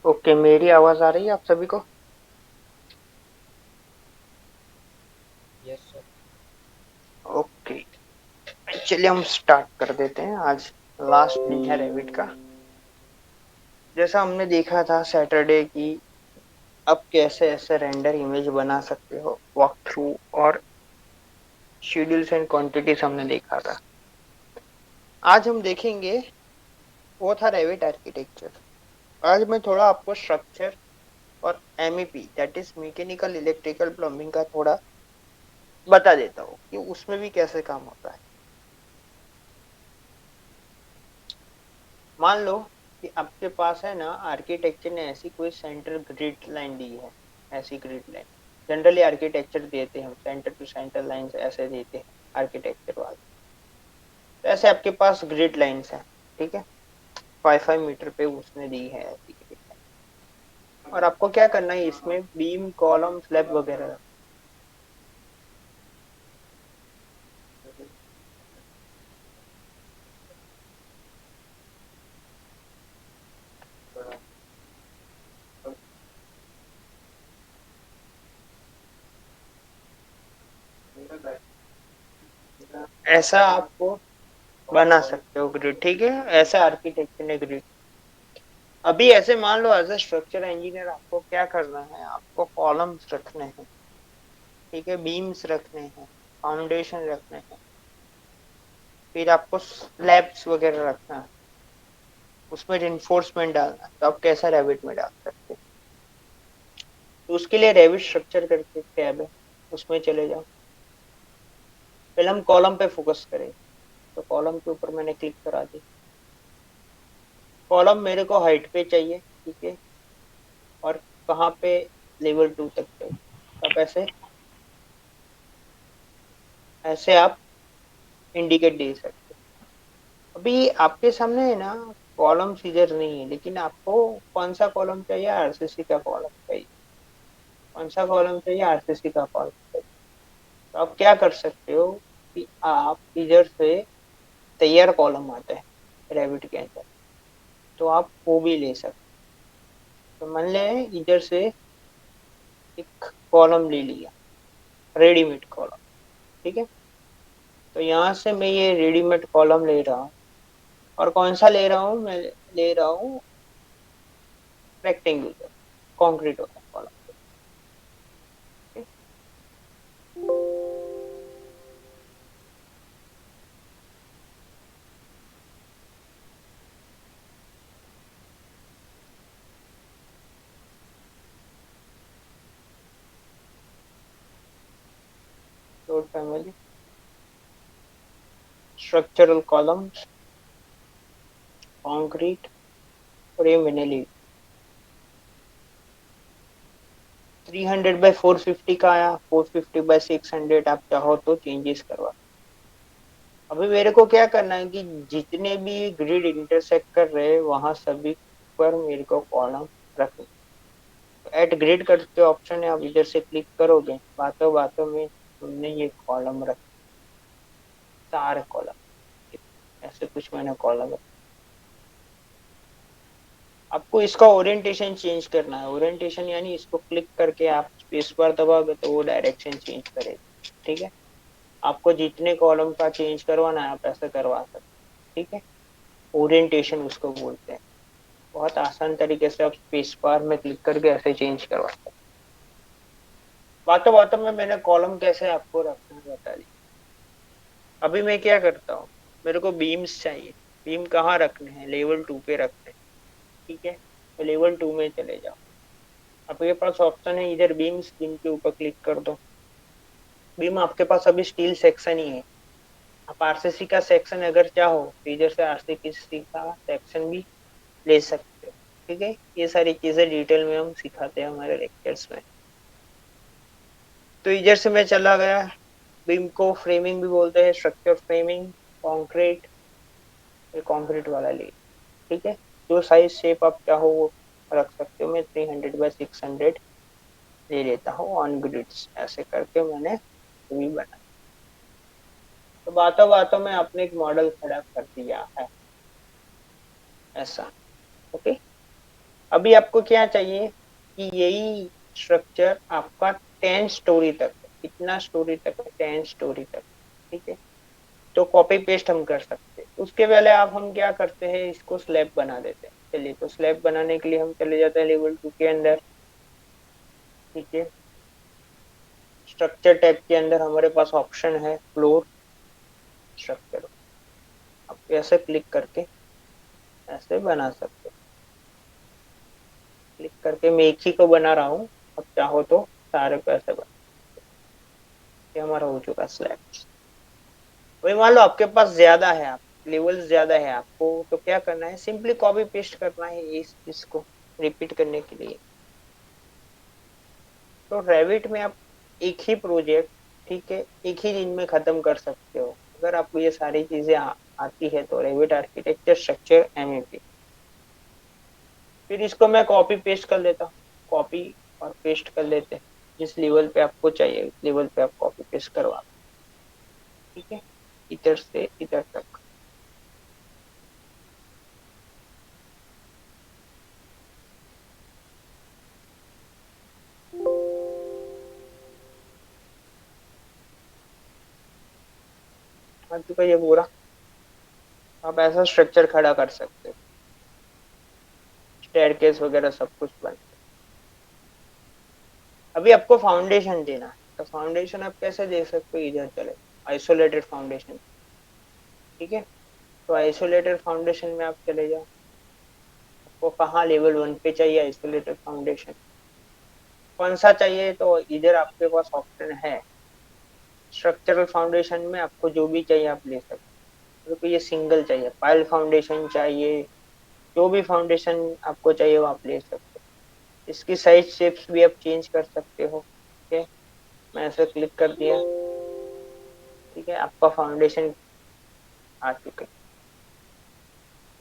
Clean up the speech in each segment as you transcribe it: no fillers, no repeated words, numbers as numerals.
Okay, मेरी आवाज आ रही है आप सभी को? Yes sir. ओके, चलिए हम स्टार्ट कर देते हैं। आज लास्ट दिन है रेविट का। जैसा हमने देखा था सैटरडे की, अब कैसे ऐसे रेंडर इमेज बना सकते हो, वॉक थ्रू और शेड्यूल्स एंड क्वांटिटीज हमने देखा था। आज हम देखेंगे, वो था रेविट आर्किटेक्चर। आज मैं थोड़ा आपको स्ट्रक्चर और MEP that is mechanical electrical plumbing का थोड़ा बता देता हूँ कि उसमें भी कैसे काम होता है। मान लो कि आपके पास है ना, आर्किटेक्चर ने ऐसी कोई सेंटर ग्रिड लाइन दी है। ऐसी ग्रिड लाइन जनरली आर्किटेक्चर देते हैं, हम सेंटर टू सेंटर लाइन ऐसे देते हैं आर्किटेक्चर वाले। तो ऐसे आपके पास ग्रिड लाइंस है, ठीक है। 5 5 मीटर पे उसने दी है ऐसी ग्रिड लाइन, और आपको क्या करना है, इसमें बीम कॉलम स्लैब वगैरह। ऐसा आपको बना सकते हो ग्रिड, ठीक है। ऐसा आर्किटेक्चर ने ग्रिड। अभी ऐसे मान लो एज ए स्ट्रक्चर इंजीनियर आपको क्या करना है, आपको कॉलम्स रखने हैं, ठीक है, बीम्स रखने हैं, फाउंडेशन रखने हैं, फिर आपको स्लैब्स वगैरह रखना है, उसमें रिइंफोर्समेंट डालना है। तो आप कैसा रैबिट में डाल सकते हैं? तो उसके लिए रैबिट स्ट्रक्चर करके टैब है, उसमें चले जाओ। पहले हम कॉलम पे फोकस करें, तो कॉलम के ऊपर मैंने क्लिक करा दी। कॉलम मेरे को हाइट पे चाहिए, ठीक है, और कहाँ पे, लेवल 2 तक चाहिए। तो आप ऐसे ऐसे आप इंडिकेट दे सकते हो। अभी आपके सामने है ना, कॉलम सीजर नहीं है, लेकिन आपको कौन सा कॉलम चाहिए, आरसीसी का कॉलम चाहिए। कौन सा कॉलम चाहिए, आरसीसी का कॉलम चाहिए। तो आप क्या कर सकते हो कि आप इधर से तैयार कॉलम आता है रेविट के अंदर, तो आप वो भी ले सकते हो। तो मान लें इधर से एक कॉलम ले लिया, रेडीमेड कॉलम, ठीक है। तो यहाँ से मैं ये रेडीमेड कॉलम ले रहा हूँ, और कौन सा ले रहा हूँ, मैं ले रहा हूँ रेक्टेंगुलर कंक्रीट वाला कॉलम। तो फैमिली स्ट्रक्चरल कॉलम्स, कंक्रीट, और ये मैंने ली। 300 बाई 450 का आया, 450 बाई 600 आप चाहो तो चेंजेस करवा। अभी मेरे को क्या करना है कि जितने भी ग्रिड इंटरसेक्ट कर रहे हैं वहां सभी पर मेरे को कॉलम रखना। तो एट ग्रिड करके ऑप्शन है, आप इधर से क्लिक करोगे, बातों बातों में हमने ये कॉलम रख, 4 कॉलम, ऐसे कुछ मैंने कॉलम। आपको इसका ओरिएंटेशन चेंज करना है। ओरिएंटेशन यानी इसको क्लिक करके आप स्पेस बार दबाओगे तो वो डायरेक्शन चेंज करेगा, ठीक है। आपको जितने कॉलम का चेंज करवाना है आप ऐसे करवा सकते हैं, ठीक है। ओरिएंटेशन उसको बोलते हैं। बहुत आसान तरीके से आप स्पेस बार में क्लिक करके ऐसे चेंज करवा सकते हैं। बातों बातों में मैंने कॉलम कैसे आपको रखना है बता दी। अभी मैं क्या करता हूँ, मेरे को बीम्स चाहिए। बीम कहाँ रखने हैं, लेवल 2 पे रखने हैं, ठीक है। तो लेवल 2 में चले जाओ। आपके पास ऑप्शन है इधर बीम्स, बीम के ऊपर क्लिक कर दो। बीम आपके पास अभी स्टील सेक्शन ही है। आप आरसीसी का सेक्शन अगर चाहो तो इधर से आरसीसी का सेक्शन भी ले सकते हो, ठीक है। ये सारी चीजें डिटेल में हम सिखाते हैं हमारे लेक्चर्स में। तो इधर से मैं चला गया। बीम को फ्रेमिंग भी बोलते हैं, स्ट्रक्चर फ्रेमिंग, कंक्रीट। ये कंक्रीट वाला ले, ठीक है। जो साइज शेप आप चाहो वो रख सकते हो। मैं 300 बाई 600 ले लेता हूँ ऑन ग्रिड्स, ऐसे करके मैंने भी बना। तो बातों बातों में आपने एक मॉडल खड़ा कर दिया है, ऐसा। ओके। अभी आपको क्या चाहिए कि यही स्ट्रक्चर आपका 10 स्टोरी तक है। कितना स्टोरी तक है? 10 स्टोरी तक। ठीक है, तो कॉपी पेस्ट हम कर सकते हैं। उसके पहले आप हम क्या करते हैं, इसको स्लैब बना देते हैं। चलिए, तो स्लैब बनाने के लिए हम चले जाते हैं लेवल 2 के अंदर। ठीक है, स्ट्रक्चर टैब के अंदर हमारे पास ऑप्शन है फ्लोर स्ट्रक्चर। आप ऐसे क्लिक करके ऐसे बना सकते हैं। क्लिक करके मैं एक ही को बना रहा हूँ, अब चाहो तो सारे को ऐसे बना। ये हमारा हो चुका स्लैब। वही मान लो आपके पास ज्यादा है, आप लेवल्स ज्यादा है आपको, तो क्या करना है, सिंपली कॉपी पेस्ट करना है इस इसको रिपीट करने के लिए। तो रेविट में आप एक ही प्रोजेक्ट, ठीक है, एक ही दिन में खत्म कर सकते हो अगर आपको ये सारी चीजें आती है तो। Revit architecture, structure, MEP. फिर इसको मैं कॉपी पेस्ट कर लेता हूँ। कॉपी और पेस्ट कर लेते हैं। जिस लेवल पे आपको चाहिए उस लेवल पे आप कॉपी पेस्ट करवा। ठीक है, इधर से इधर तक। आ चुका ये पूरा। आप ऐसा स्ट्रक्चर खड़ा कर सकते हो, स्टेयरकेस वगैरह सब कुछ बन। अभी आपको फाउंडेशन देना है, तो फाउंडेशन आप कैसे दे सकते हो, इधर चले, आइसोलेटेड फाउंडेशन। ठीक है, तो आइसोलेटेड फाउंडेशन में आप चले जाओ। आपको कहाँ लेवल 1 पे चाहिए आइसोलेटेड फाउंडेशन, कौन सा चाहिए, तो इधर आपके पास ऑप्शन है। स्ट्रक्चरल फाउंडेशन में आपको जो भी चाहिए आप ले सकते हो। तो ये सिंगल चाहिए, पाइल फाउंडेशन चाहिए, जो भी फाउंडेशन आपको चाहिए वो आप ले सकते हो। इसकी साइज शेप्स भी आप चेंज कर सकते हो। ठीक है, मैं ऐसे क्लिक कर दिया। ठीक है, आपका फाउंडेशन आ चुका है।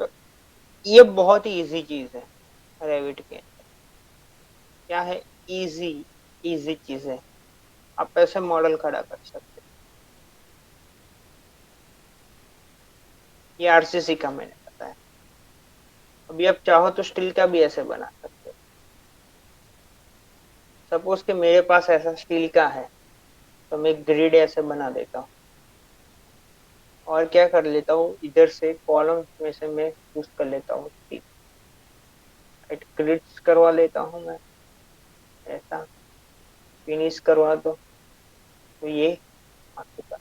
तो ये बहुत ही इजी चीज है रेविट के। क्या है, इजी, इजी चीज है। आप ऐसे मॉडल खड़ा कर सकते हैं। ये आरसीसी का मैंने बताया। अभी आप चाहो तो स्टील का भी ऐसे बना सकते हो। सपोज कि मेरे पास ऐसा स्टील का है, तो मैं ग्रिड ऐसे बना देता हूँ। और क्या कर लेता हूँ, इधर से कॉलम में से मैं चूज कर लेता हूँ स्टील। ग्रिड्स करवा लेता हूँ मैं ऐसा, फिनिश करवा दो, तो ये आ चुका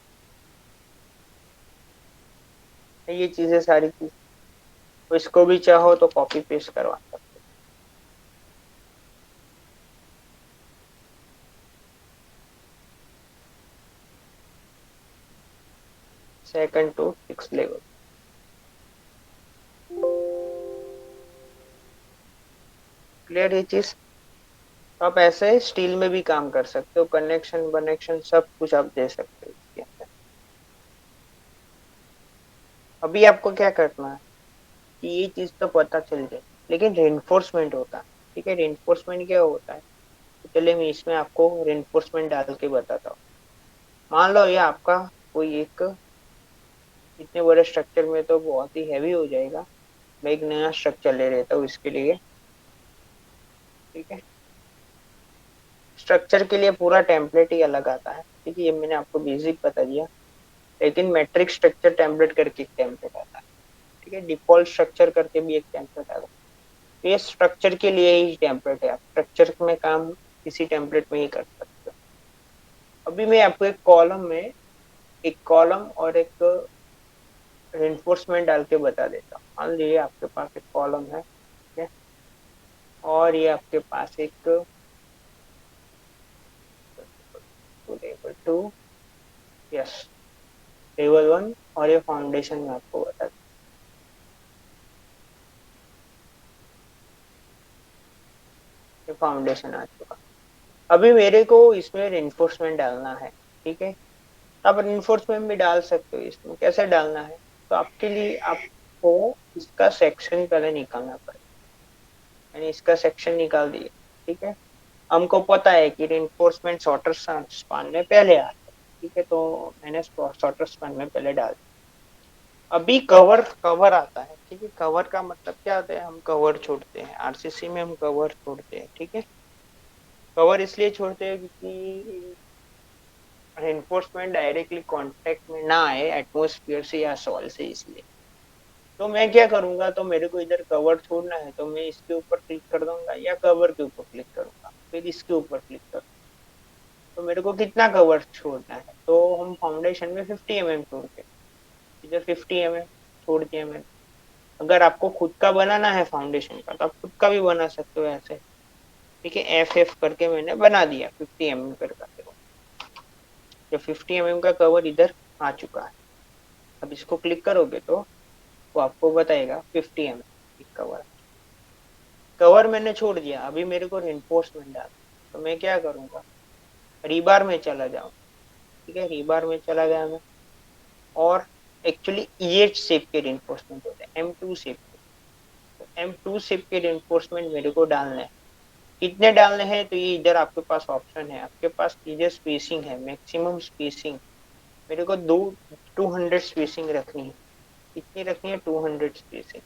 है। ये चीजें सारी चीज, तो इसको भी चाहो तो कॉपी पेस्ट करवा सकते हो। Second to 6 level. क्लियर ये चीज। तो आप ऐसे स्टील में भी काम कर सकते हो, कनेक्शन वनेक्शन सब कुछ आप दे सकते हो इसके अंदर। अभी आपको क्या करना है कि ये चीज तो पता चल जाए, लेकिन रेनफोर्समेंट होता है। ठीक है, रेनफोर्समेंट क्या होता है, तो चलिए मैं इसमें आपको रेनफोर्समेंट डाल के बताता हूँ। मान लो ये आपका कोई एक, इतने बड़े स्ट्रक्चर में तो बहुत ही हैवी हो जाएगा। मैं एक नया स्ट्रक्चर ले लेता हूँ इसके लिए। ठीक है, स्ट्रक्चर के लिए पूरा टेम्पलेट ही अलग आता है। ठीक है, ये मैंने आपको बेसिक बता दिया। लेकिन मैट्रिक स्ट्रक्चर टेम्पलेट करके एक टेम्पलेट आता है। ठीक है, डिफॉल्ट स्ट्रक्चर करके भी एक टेम्पलेट आता है। ये स्ट्रक्चर के लिए ही टेम्पलेट है, आप स्ट्रक्चर में काम इसी टेम्पलेट में ही कर सकते हो। अभी मैं आपको एक कॉलम और एक रेनफोर्समेंट डाल के बता देता हूँ। मान लीजिए आपके पास एक कॉलम है, ठीक है, और ये आपके पास एक लेवल 2, यस, लेवल 1, और ये फाउंडेशन में आपको बता, ये फाउंडेशन आ चुका। अभी मेरे को इसमें रेनफोर्समेंट डालना है। ठीक है, आप रेनफोर्समेंट भी डाल सकते हो। इसमें कैसे डालना है, तो आपके लिए आपको इसका सेक्शन पहले निकालना पड़ेगा। मैंने इसका सेक्शन निकाल दिया। ठीक है, हमको पता है कि रेनफोर्समेंट शॉर्टर स्पान में पहले आता है। ठीक है, तो मैंने शॉर्टर स्पान में पहले डाल दिया। अभी कवर कवर आता है, ठीक है। कवर का मतलब क्या होता है, हम कवर छोड़ते हैं आरसीसी में, हम कवर छोड़ते हैं, ठीक है। कवर इसलिए छोड़ते हैं क्योंकि रेनफोर्समेंट डायरेक्टली कांटेक्ट में ना आए एटमोसफियर से या सॉइल से, इसलिए। तो मैं क्या करूंगा, तो मेरे को इधर कवर छोड़ना है तो मैं इसके ऊपर क्लिक कर दूंगा या कवर के ऊपर क्लिक करूंगा, फिर इसके ऊपर क्लिक करूंगा। तो मेरे को कितना कवर छोड़ना है, तो हम फाउंडेशन में 50 mm छोड़ते हैं। इधर 50 mm छोड़ दिया मैंने। अगर आपको खुद का बनाना है फाउंडेशन का, तो आप खुद का भी बना सकते हो ऐसे, ठीक है। एफ एफ करके मैंने बना दिया 50 mm करके। जब 50 mm का कवर इधर आ चुका है, अब इसको क्लिक करोगे तो वो आपको बताएगा 50 mm कवर। कवर मैंने छोड़ दिया, अभी मेरे को रेनफोर्समेंट डालना, तो मैं क्या करूंगा, रीबार में चला जाऊँ, ठीक है। रीबार में चला गया मैं, और एक्चुअली ये शेप के रेनफोर्समेंट होते हैं, M2 शेप के। तो M2 शेप के रेनफोर्समेंट मेरे को डालना है। कितने डालने हैं, तो ये इधर आपके पास ऑप्शन है, आपके पास इधर स्पेसिंग है, मैक्सिमम स्पेसिंग। मेरे को 200 स्पेसिंग रखनी है। कितनी रखनी है, 200 स्पेसिंग।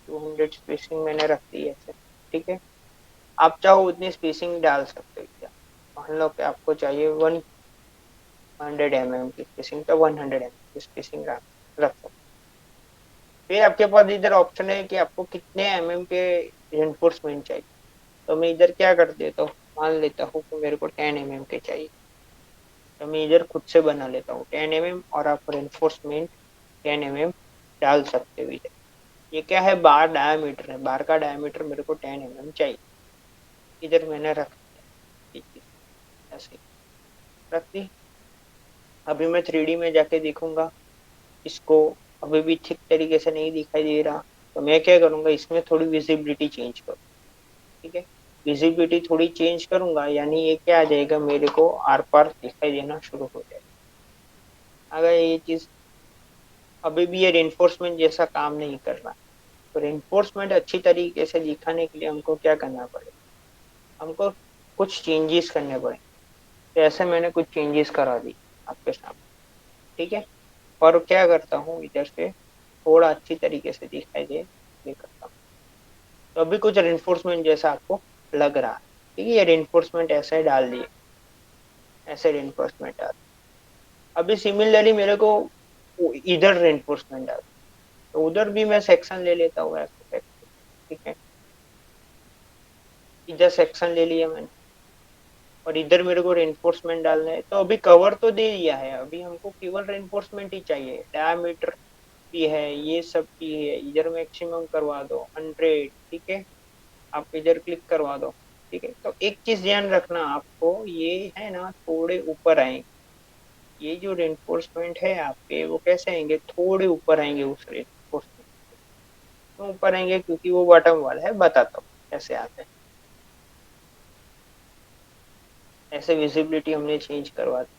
200 स्पेसिंग मैंने रख दी है ऐसे, ठीक है। आप चाहो उतनी स्पेसिंग डाल सकते हो क्या। मान लो कि आपको चाहिए 100 mm की स्पेसिंग, तो 100 mm की स्पेसिंग रख सकते। फिर आपके पास इधर ऑप्शन है कि आपको कितने के रेनफोर्समेंट चाहिए। तो मैं इधर क्या कर देता हूँ, मान लेता हूँ कि मेरे को 10 mm के चाहिए, तो मैं इधर खुद से बना लेता हूँ 10 mm, और आप रेनफोर्समेंट 10 mm डाल सकते हो इधर। ये क्या है, बार डायमीटर है, बार का डायमीटर मेरे को 10 mm चाहिए। इधर मैंने रख दिया ये चीज, ऐसे रख दी। अभी मैं 3D में जाके देखूंगा इसको, अभी भी ठीक तरीके से नहीं दिखाई दे रहा। तो मैं क्या करूंगा, इसमें थोड़ी विजिबिलिटी चेंज करूँ, ठीक है। विजिबिलिटी थोड़ी चेंज करूंगा, यानी ये क्या आ जाएगा, मेरे को आर पार दिखाई देना शुरू हो जाएगा। अगर ये चीज, अभी भी ये रेनफोर्समेंट जैसा काम नहीं कर रहा, तो रेनफोर्समेंट अच्छी तरीके से दिखाने के लिए हमको क्या करना पड़ेगा, हमको कुछ चेंजेस करने पड़े। तो ऐसे मैंने कुछ चेंजेस करा दी आपके सामने, ठीक है। और क्या करता हूँ, इधर से थोड़ा अच्छी तरीके से दिखाई दे ये करता हूँ। तो अभी कुछ रेनफोर्समेंट जैसा आपको लग रहा है, ठीक है। ये रेनफोर्समेंट ऐसे डाल दिए, ऐसे रेनफोर्समेंट डाल। अभी सिमिलरली मेरे को इधर रेनफोर्समेंट डाल, तो उधर भी मैं सेक्शन ले लेता हूँ ऐसे सेक्शन, ठीक है। इधर सेक्शन ले लिया मैंने, और इधर मेरे को रेनफोर्समेंट डालना है। तो अभी कवर तो दे दिया है, अभी हमको केवल रेनफोर्समेंट ही चाहिए। डायमीटर भी है, ये सब भी है, इधर मैक्सिमम करवा दो 100, ठीक है। आप इधर क्लिक करवा दो, ठीक है। तो एक चीज ध्यान रखना आपको, ये है ना थोड़े ऊपर आएंगे, ये जो रेनफोर्समेंट है आपके, वो कैसे आएंगे, थोड़े ऊपर आएंगे उस रेनफोर्समेंट। क्यों ऊपर आएंगे, क्योंकि वो बॉटम वाला है, बताता हूँ कैसे आते हैं। ऐसे विजिबिलिटी हमने चेंज करवा दी,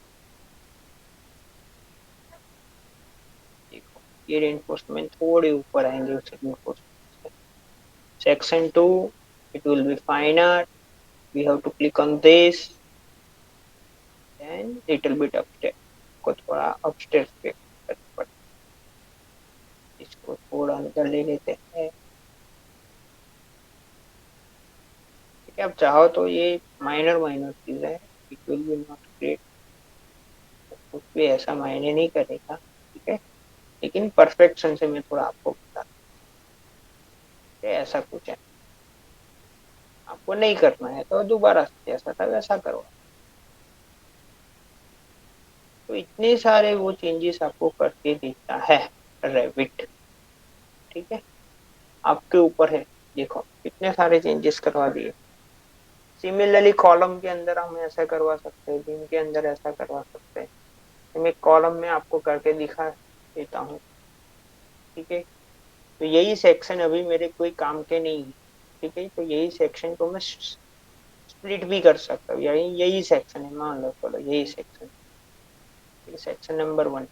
देखो ये रेनफोर्समेंट थोड़े ऊपर आएंगे उस रेनफोर्समेंट से। Section 2, it will be finer, we have to click on this, then little bit upstairs, को थोड़ा अपस्टेयर्स पे करना पड़ेगा। इसको थोड़ा अंदर ले लेते हैं, ठीक है। अब चाहो तो ये माइनर माइनर चीज है, it will be not great, कुछ भी ऐसा मायने नहीं करेगा, ठीक है। लेकिन परफेक्शन से मैं थोड़ा आपको बता दूं, ऐसा कुछ है। आपको नहीं करना है तो दोबारा से जैसा था वैसा करो। तो इतने सारे वो चेंजेस आपको करके देता है रेविट, ठीक है। आपके ऊपर है, देखो कितने सारे चेंजेस करवा दिए। सिमिलरली कॉलम के अंदर हम ऐसा करवा सकते हैं, बीम के अंदर ऐसा करवा सकते हैं। मैं कॉलम में आपको करके दिखा देता हूँ, ठीक है। तो यही सेक्शन अभी मेरे कोई काम के नहीं है, ठीक है। तो यही सेक्शन को मैं स्प्लिट भी कर सकता हूँ, यही यही सेक्शन है, मान लो चलो यही सेक्शन, सेक्शन नंबर 1।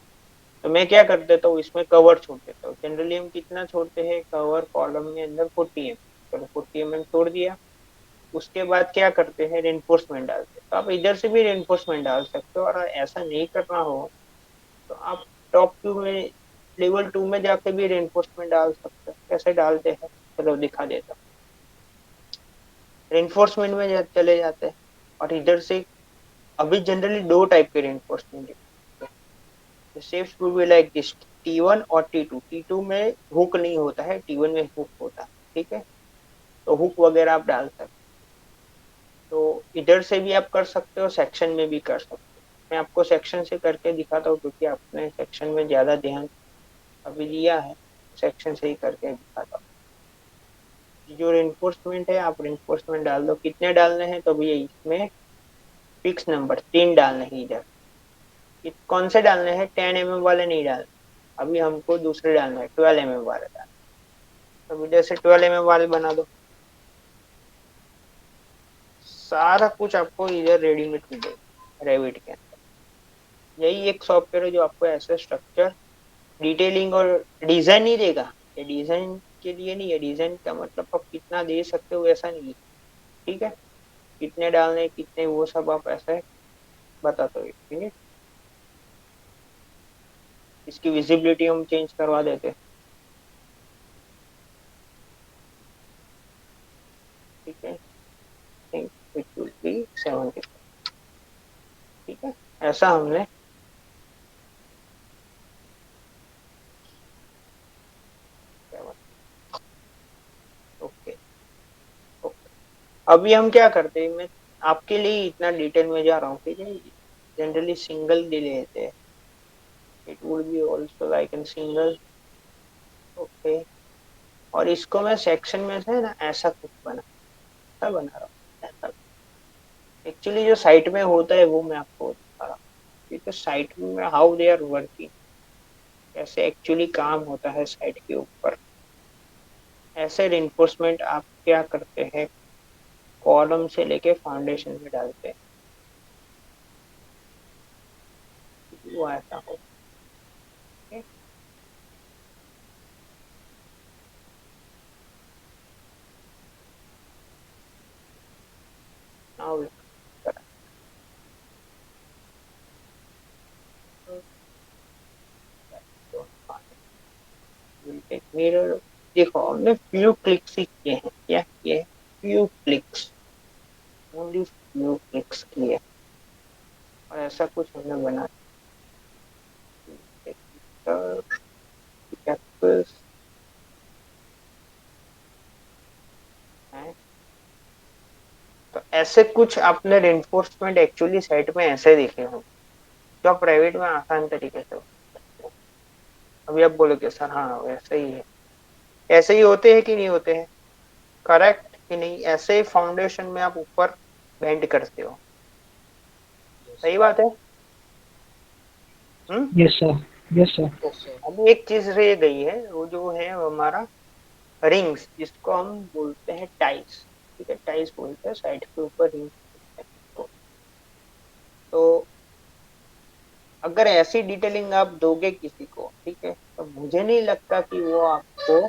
तो मैं क्या कर देता हूँ, इसमें कवर छोड़ देता हूँ। जनरली हम कितना छोड़ते हैं कवर कॉलम में अंदर, 40 mm। चलो 40 mm छोड़ दिया। उसके बाद क्या करते हैं, रेनफोर्समेंट डालते हैं। तो आप इधर से भी रेनफोर्समेंट डाल सकते हो, और ऐसा नहीं करना हो तो आप टॉप व्यू में लेवल 2 में जाके भी रेनफोर्समेंट डाल सकते हो। कैसे डालते हैं चलो दिखा देता हूँ। रेनफोर्समेंट में चले जाते हैं और इधर से अभी जनरली दो टाइप के रेनफोर्समेंट है, shapes will be like this, T1 और T2। T2 में हुक नहीं होता है, T1 में हुक होता है, ठीक है। तो हुक वगैरह आप डाल सकते हो, तो इधर से भी आप कर सकते हो, सेक्शन में भी कर सकते हो। मैं आपको सेक्शन से करके दिखाता हूँ क्योंकि आपने सेक्शन में ज्यादा ध्यान अभी दिया है, सेक्शन से ही करके दिखाता हूँ। जो रेनफोर्समेंट है आप रेनफोर्समेंट डाल दो, कितने डालने हैं तो भैया इसमें फिक्स नंबर 3 डालने हैं इधर। कौन से डालने हैं, 10 mm वाले नहीं डालने, अभी हमको दूसरे डालना है, 12 mm वाले डालना। तो इधर से 12 mm वाले बना दो। सारा कुछ आपको इधर रेडीमेड मिलेगा रेविट के अंदर। यही एक सॉफ्टवेयर है जो आपको ऐसे स्ट्रक्चर, डिटेलिंग और डिजाइन नहीं देगा। ये डिजाइन के लिए नहीं है, डिजाइन का मतलब आप कितना दे सकते हो ऐसा नहीं है, ठीक है। कितने डालने कितने वो सब आप ऐसे बताते हो, ठीक है। इसकी विजिबिलिटी हम चेंज करवा देते हैं, ठीक है। थिंक इट विल बी 70, ठीक है। ऐसा हमने, ओके ओके। अभी हम क्या करते हैं, मैं आपके लिए इतना डिटेल में जा रहा हूँ, ठीक है। जनरली सिंगल ले लेते हैं, it would be also like in single, okay. और इसको मैं सेक्शन में से ना ऐसा कुछ बना रहा हूँ ऐसा। एक्चुअली जो साइट में होता है वो मैं आपको बता रहा हूँ, क्योंकि साइट में हाउ दे आर वर्किंग, कैसे एक्चुअली काम होता है साइट के ऊपर। ऐसे रिइंफोर्समेंट आप क्या करते हैं, कॉलम से लेके फाउंडेशन में डालते हैं, वो ऐसा होता है। नाउ मिरर, देखो हमने फ्यू क्लिक्स ही किए हैं, क्या किए हैं, few clicks, only few clicks किए, और ऐसा कुछ हमने बना है। तो ऐसे कुछ आपने रेनफोर्समेंट एक्चुअली साइट में ऐसे देखे हो जो आप प्राइवेट में आसान तरीके से हो सकते हो। अभी आप बोलोगे सर हाँ वैसे ही है, ऐसे ही होते हैं कि नहीं होते हैं, करेक्ट कि नहीं, ऐसे ही फाउंडेशन में आप ऊपर बेंड करते हो, Yes, सही sir. बात है। हम्म। Yes sir, yes sir. Yes, sir. अभी एक चीज रह गई है, वो जो है हमारा रिंग्स, जिसको हम बोलते हैं टाइस, ठीक है, टाइस बोलते हैं साइड के ऊपर रिंग्स बोलते हैं। तो अगर ऐसी डिटेलिंग आप दोगे किसी को, ठीक है, तो मुझे नहीं लगता कि वो आपको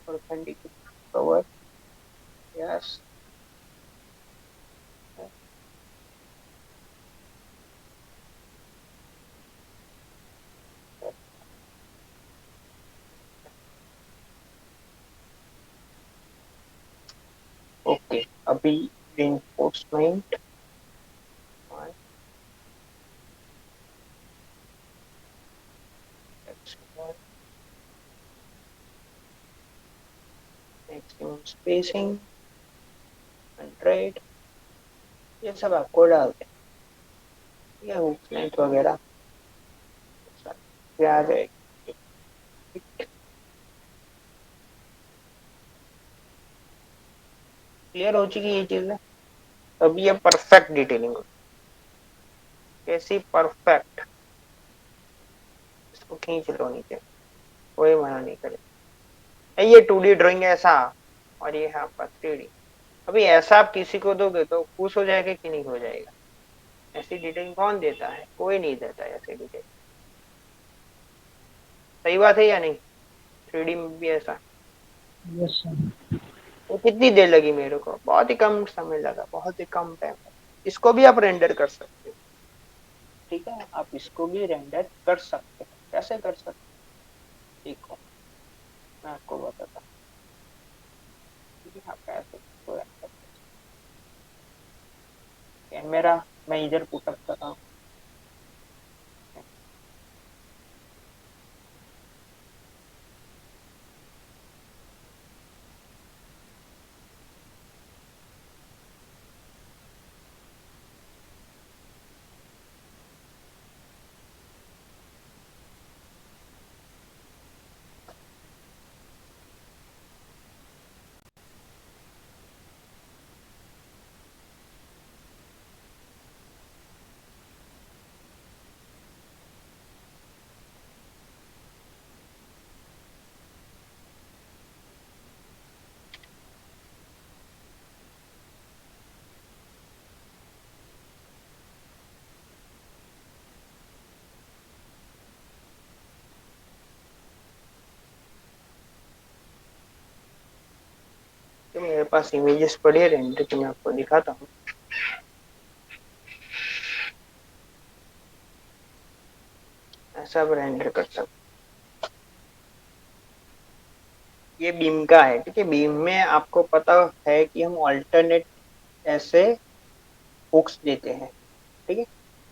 परपेंडिकुलर कवर, यस, ओके। अभी reinforcement, maximum spacing 100, ये सब आपको डालते हैं, ये हुक लेंथ वगैरह ये आ जाएगी। क्लियर हो चुकी ये चीज है। अब ये परफेक्ट डिटेलिंग, कैसी परफेक्ट, इसको खींच लो नीचे, कोई मना नहीं करे। ये 2D ड्राइंग ऐसा, और ये है आपका 3D। अभी ऐसा आप किसी को दोगे तो खुश हो जाएगा कि नहीं हो जाएगा। ऐसी डिटेलिंग कौन देता है, कोई नहीं देता है ऐसी डिटेल, सही बात है या नहीं। 3D में भी ऐसा। Yes sir. वो कितनी देर लगी मेरे को, बहुत ही कम समय लगा, बहुत ही कम टाइम। इसको भी आप रेंडर कर सकते हो, ठीक है, आप इसको भी रेंडर कर सकते हैं। कैसे कर सकते हैं देखो, मैं आपको बताता हूँ। ठीक है, आप कैसे इसको रेंडर कर सकते हैं। कैमरा मैं इधर पुटअप कर रहा हूँ। तो मेरे पास इमेजेस पड़ी है रेंडर की, मैं आपको दिखाता हूँ। ऐसा आप रेंडर कर सकते। ये बीम का है, ठीक है। बीम में आपको पता है कि हम ऑल्टरनेट ऐसे हुक्स देते हैं, ठीक है।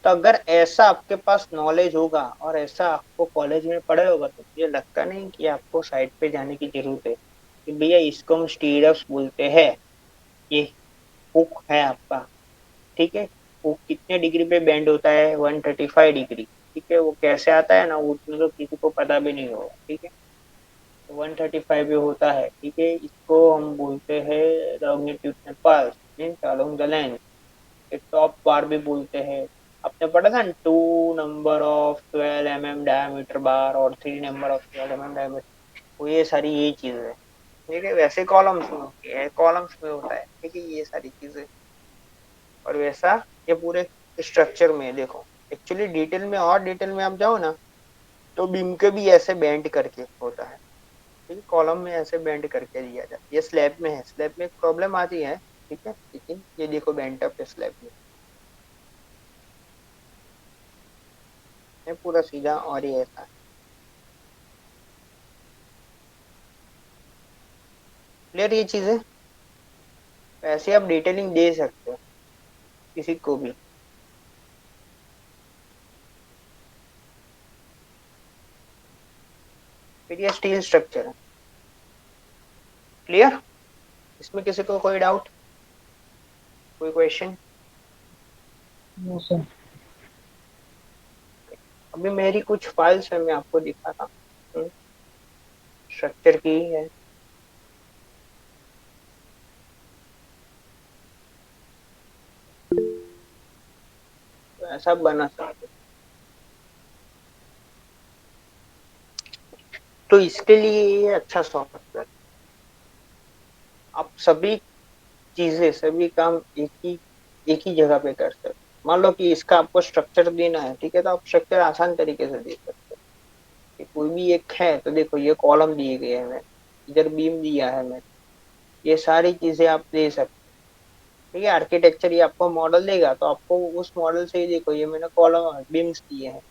तो अगर ऐसा आपके पास नॉलेज होगा और ऐसा आपको कॉलेज में पढ़े होगा, तो मुझे लगता नहीं कि आपको साइट पे जाने की जरूरत है कि भैया इसको हम स्टीरअप्स बोलते हैं। ये हुक है आपका, ठीक है। हुक कितने डिग्री पे बेंड होता है? 135 डिग्री, ठीक है। वो कैसे आता है ना, वो तो किसी को पता भी नहीं होगा, ठीक है। 135 पे होता है, ठीक है। इसको हम बोलते हैं longitudinal pulse, means along the length. Top बार भी बोलते हैं। आपने पढ़ा था ना, 2 नंबर ऑफ 12 mm डायमीटर बार और 3 नंबर ऑफ 12 mm डायमीटर। वो ये सारी ये चीज है, ठीक है। वैसे कॉलम्स में होती है, कॉलम्स में होता है, ठीक है, ये सारी चीजें। और वैसा ये पूरे स्ट्रक्चर में देखो, एक्चुअली डिटेल में और डिटेल में आप जाओ ना, तो बीम के भी ऐसे बेंड करके होता है, ठीक है। कॉलम में ऐसे बेंड करके दिया जाता है। ये स्लैब में है, स्लैब में प्रॉब्लम आती है, ठीक है, लेकिन ये देखो बेंट अप है स्लैब में, ये पूरा सीधा और ये ऐसा है। क्लियर ये चीजें? वैसे आप डिटेलिंग दे सकते हो किसी को भी। फिर ये स्टील स्ट्रक्चर है। क्लियर? इसमें किसी को कोई डाउट, कोई क्वेश्चन? No sir. अभी मेरी कुछ फाइल्स है, मैं आपको दिखाता हूँ, स्ट्रक्चर की ही है। तो ऐसा बना सकते हो। तो इसके लिए ये अच्छा सॉफ्टवेयर। आप सभी चीजें, सभी काम एक ही जगह पे कर सकते हो। मान लो कि इसका आपको स्ट्रक्चर देना है, ठीक है, तो आप स्ट्रक्चर आसान तरीके से दे सकते हो। कि कोई भी एक है, तो देखो ये कॉलम दिए गए हैं, मैंने इधर बीम दिया है, मैंने ये सारी चीजें आप दे सकते हो, ठीक है। आर्किटेक्चर ये आपको मॉडल देगा, तो आपको उस मॉडल से ही देखो, ये मैंने कॉलम और बीम्स दिए हैं,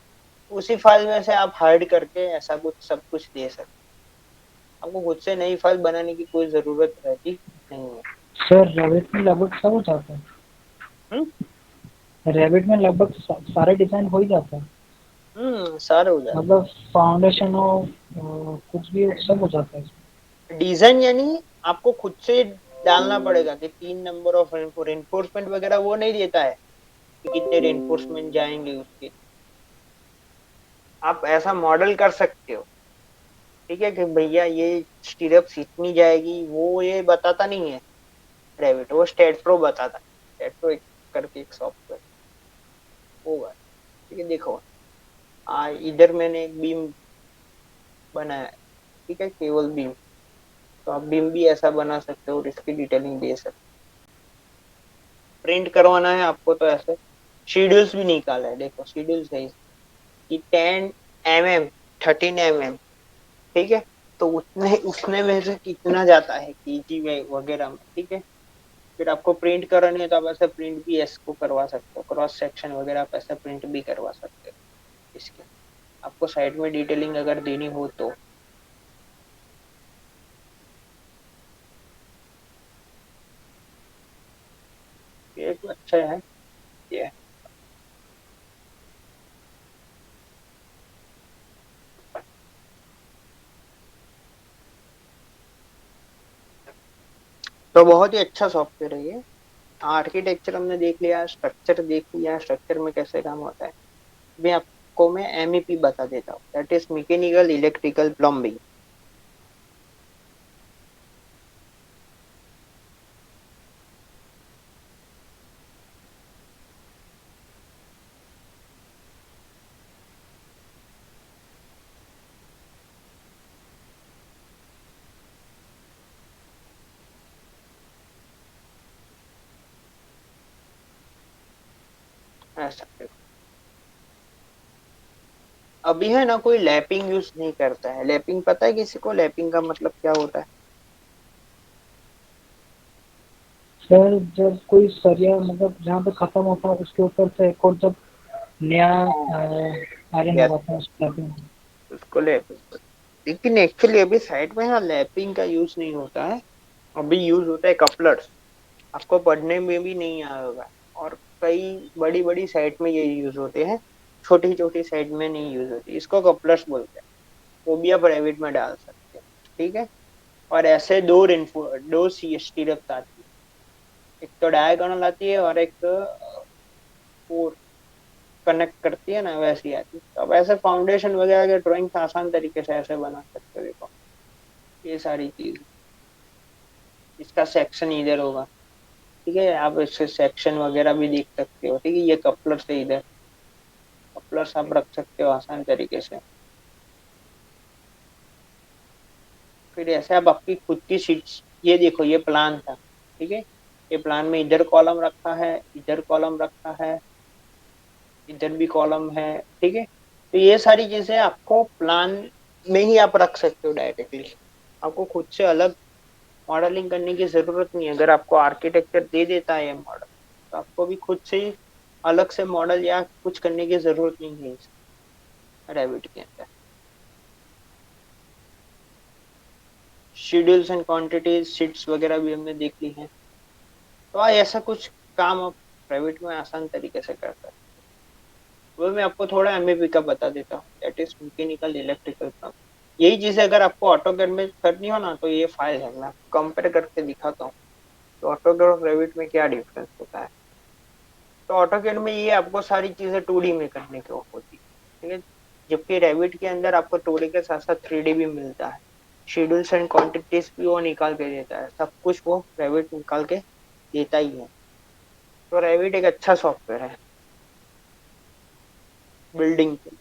उसी फाइल में से आप हाइड करके ऐसा कुछ सब कुछ दे सकते हो। आपको खुद से नई फाइल बनाने की कोई जरूरत रहती नहीं है। सर रैबिट में लगभग सब हो जाता है। हम्म रैबिट में लगभग सारे डिजाइन हो ही जाता है। सारे हो जाते मतलब फाउंडेशन हो कुछ भी हो, सब हो जाता है। हैं। डिजाइन यानी आपको खुद से डालना पड़ेगा कि 3 नंबर ऑफ रेनफोर्समेंट वगैरह वो नहीं देता है कि कितने रेनफोर्समेंट जाएंगे उसके। आप ऐसा मॉडल कर सकते हो, ठीक है, कि भैया ये स्टीरअप्स इतनी जाएगी, वो ये बताता नहीं है रेविट, वो स्टेट प्रो बताता है। स्टेट प्रो करके एक सॉफ्टवेयर होगा, ठीक है। देखो इधर मैंने एक बीम बनाया है, ठीक है, केवल बीम। तो आप बीम भी ऐसा बना सकते हो और इसकी डिटेलिंग दे सकते हो। प्रिंट करवाना है आपको तो ऐसे शेड्यूल्स भी निकाला है, देखो शेड्यूल्स है कि 10 mm, 13 mm, ठीक है। तो उतने उसने में से कितना जाता है केजी में वगैरह में, ठीक है। फिर आपको प्रिंट करानी है तो आप ऐसे प्रिंट भी इसको करवा सकते हो, क्रॉस सेक्शन वगैरह आप ऐसा प्रिंट भी करवा सकते हो इसके। आपको साइड में डिटेलिंग अगर देनी हो तो ये तो अच्छा है ये। तो बहुत ही अच्छा सॉफ्टवेयर है ये। आर्किटेक्चर हमने देख लिया, स्ट्रक्चर देख लिया, स्ट्रक्चर में कैसे काम होता है। मैं आपको मैं एमईपी बता देता हूँ, that is mechanical electrical plumbing. ऐसा देखो, अभी है ना कोई लैपिंग यूज नहीं करता है। लैपिंग पता है किसी को, लैपिंग का मतलब क्या होता है? सर जब कोई सरिया मतलब जहाँ पे खत्म होता है उसके ऊपर से एक और जब नया आयरन यस, लगाते हैं उस पर। उसको लैपिंग। लेकिन एक्चुअली अभी साइड में ना लैपिंग का यूज नहीं होता है, अभी यूज होता है कपलर्स। आपको पढ़ने में भी नहीं आएगा। और कई बड़ी बड़ी साइट में ये यूज होते हैं, छोटी छोटी साइट में नहीं यूज होती। इसको कपलर्स बोलते हैं, वो भी आप रेविट में डाल सकते हैं। ठीक है। और ऐसे दो सी स्टीरअप आती है, एक तो डायगोनल आती है और एक फोर कनेक्ट करती है ना, वैसी आती है। तो अब ऐसे फाउंडेशन वगैरह के ड्राइंग आसान तरीके से ऐसे बना सकते हो। देखो ये सारी चीज, इसका सेक्शन इधर होगा। ठीक है, आप इससे सेक्शन वगैरह भी देख सकते हो। ठीक है, ये कपलर से इधर कपलर्स आप रख सकते हो आसान तरीके से। फिर ऐसे आप आपकी खुद की शीट्स, ये देखो ये प्लान था। ठीक है, ये प्लान में इधर कॉलम रखा है, इधर कॉलम रखा है, इधर भी कॉलम है। ठीक है, तो ये सारी चीजें आपको प्लान में ही आप रख सकते हो डायरेक्टली। आपको खुद से अलग मॉडलिंग करने की जरूरत नहीं है। अगर आपको आर्किटेक्चर दे देता है ये मॉडल, तो आपको भी खुद से ही अलग से मॉडल या कुछ करने की जरूरत नहीं है इस रेविट के अंदर। शेड्यूल्स एंड क्वांटिटीज शीट्स वगैरह भी हमने देख ली हैं। तो ऐसा कुछ काम आप प्राइवेट में आसान तरीके से कर सकते हैं। वो मैं आपको थोड़ा एमएपी का बता देता हूँ, that is mechanical electrical plumb. यही चीजें अगर आपको ऑटोकैड में करनी हो ना, तो ये फाइल है, मैं आपको कंपेयर करके दिखाता हूँ तो ऑटोकैड और रेविट में क्या डिफरेंस होता है। तो ऑटोकैड में ये आपको सारी चीजें 2D में करने की होती है। ठीक है, जबकि रेविट के अंदर आपको 2D के साथ साथ 3D भी मिलता है। शेड्यूल्स एंड क्वांटिटीज भी वो निकाल के देता है, सब कुछ वो रेविट निकाल के देता ही है। तो रेविट एक अच्छा सॉफ्टवेयर है बिल्डिंग के लिए।